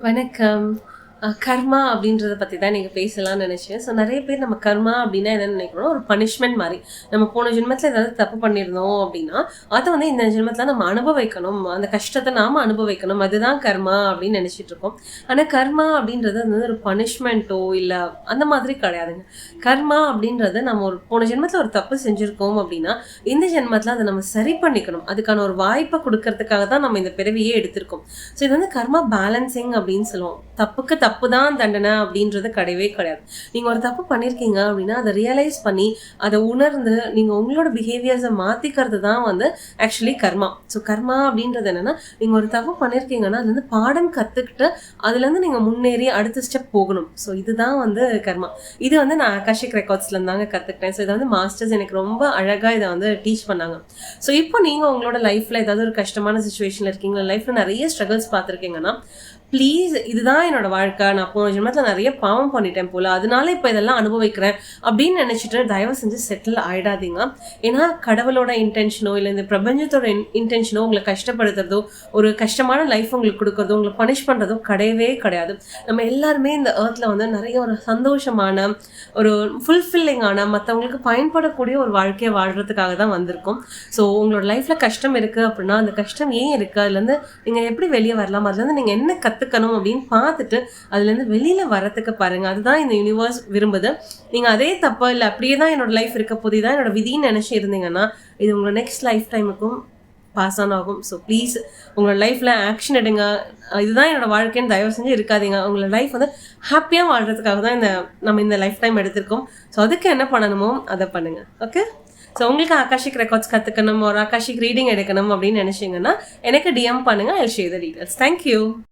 வணக்கம். கர்மா அப்படின்றத பத்தி தான் நீங்க பேசலாம்னு நெனச்சேன். ஸோ நெறைய பேர் நம்ம கர்மா அப்படின்னா என்னன்னு நெனைக்கிறோம், ஒரு பனிஷ்மென்ட் மாரி. நம்ம போன ஜென்மத்தில ஏதாவது தப்பு பண்ணியிருந்தோம் அப்படின்னா, அத வந்து இந்த ஜென்மத்தில நம்ம அனுபவிக்கணும். அந்த கஷ்டத்த நாம அனுபவிக்கணும். அதுதான் கர்மா அப்படின்னு நெனச்சிட்டு இருக்கோம். ஆனா கர்மா அப்படின்றது வந்து ஒரு பனிஷ்மென்ட்டோ இல்ல அந்த மாதிரி கிடையாதுங்க. கர்மா அப்படின்றது நம்ம ஒரு போன ஜென்மத்தில ஒரு தப்பு செஞ்சிருக்கோம் அப்படின்னா, இந்த ஜென்மத்தில அத நம்ம சரி பண்ணிக்கணும். அதுக்கான ஒரு வாய்ப்ப குடுக்கறதுக்காக தான் நம்ம இந்த பிறவியே எடுத்திருக்கோம். ஸோ இது வந்து கர்மா பேலன்சிங் அப்படின்னு சொல்லுவோம். தப்புக்கு தப்பு தான் தண்டனை அப்படின்றது கிடையவே கிடையாது. நீங்க ஒரு தப்பு பண்ணியிருக்கீங்க அப்படின்னா, அத ரியலைஸ் பண்ணி, அத உணர்ந்து, நீங்க உங்களோட பிஹேவியர்ஸ மாத்திக்கிறது தான் வந்து ஆக்சுவலி கர்மா. ஸோ கர்மா அப்படின்றது என்னன்னா, நீங்க ஒரு தப்பு பண்ணியிருக்கீங்கன்னா, அதுலருந்து பாடம் கத்துக்கிட்டு, அதுலருந்து நீங்க முன்னேறி அடுத்த ஸ்டெப் போகணும். ஸோ இதுதான் வந்து கர்மா. இது வந்து நான் அகாஷிக் ரெக்கார்ட்ஸ்ல இருந்தாங்க கத்துக்கிட்டேன். ஸோ இத வந்து மாஸ்டர்ஸ் எனக்கு ரொம்ப அழகா இத வந்து டீச் பண்ணாங்க. ஸோ இப்போ நீங்க உங்களோட லைஃப்ல ஏதாவது ஒரு கஷ்டமான சிச்சுவேஷன்ல இருக்கீங்க, லைஃப்ல நெறைய ஸ்ட்ரகிள்ஸ் பார்த்திருக்கீங்கன்னா, ப்ளீஸ் இதுதான் என்னோட வாழ்க்கை. நான் போன ஜென்மத்தில நெறைய பாவம் பண்ணிட்டேன் போல. அதனால இப்ப இதெல்லாம் அனுபவிக்கிறேன் அப்படின்னு நெனச்சுட்டு தயவு செஞ்சு செட்டில் ஆயிடாதீங்க. ஏன்னா கடவுளோட இன்டென்ஷனோ, இல்ல இந்த பிரபஞ்சத்தோட இன்டென்ஷனோ உங்கள கஷ்டப்படுத்துறதோ, ஒரு கஷ்டமான லைஃப் உங்களுக்கு குடுக்குறதோ, உங்கள பனிஷ் பண்றதோ கிடையவே கிடையாது. நம்ம எல்லாருமே இந்த எர்த்ல வந்து நெறைய ஒரு சந்தோஷமான, ஒரு ஃபுல்ஃபில்லிங்கான, மத்தவங்களுக்கு பயன்படக்கூடிய ஒரு வாழ்க்கைய வாழ்றதுக்காக தான் வந்திருக்கோம். ஸோ உங்களோட லைஃப்ல கஷ்டம் இருக்கு அப்படின்னா, அந்த கஷ்டம் ஏன் இருக்கு? அதுலருந்து நீங்க எப்படி வெளிய வரலாம்? அதுலருந்து நீங்க என்ன கத்துக்கணும் அப்படின்னு பார்த்துட்டு, அதுலேருந்து வெளியில வரதுக்கு பாருங்க. அதுதான் இந்த யூனிவர்ஸ் விரும்புது. நீங்க அதே தப்பா இல்ல அப்படியே தான் என்னோட லைஃப் இருக்க போது, இதான் என்னோட விதின்னு நெனச்சு இருந்தீங்கன்னா, இது உங்க நெக்ஸ்ட் லைஃப் டைமுக்கும் பாஸ் ஆன் ஆகும். ஸோ ப்ளீஸ் உங்களோட லைஃப்ல ஆக்ஷன் எடுங்க. இதுதான் என்னோட வாழ்க்கைன்னு தயவு செஞ்சு இருக்காதீங்க. உங்களோட லைஃப் வந்து ஹாப்பியா வாழ்றதுக்காக தான் நம்ம இந்த லைஃப் டைம் எடுத்திருக்கோம். ஸோ அதுக்கு என்ன பண்ணணுமோ அத பண்ணுங்க. ஓகே? ஸோ உங்களுக்கு ஆகாஷிக் ரெக்கார்ட்ஸ் கத்துக்கணும், ஒரு ஆகாஷிக் ரீடிங் எடுக்கணும் அப்படின்னு நெனச்சீங்கன்னா, எனக்கு டிஎம் பண்ணுங்க. I will share the details. Thank you.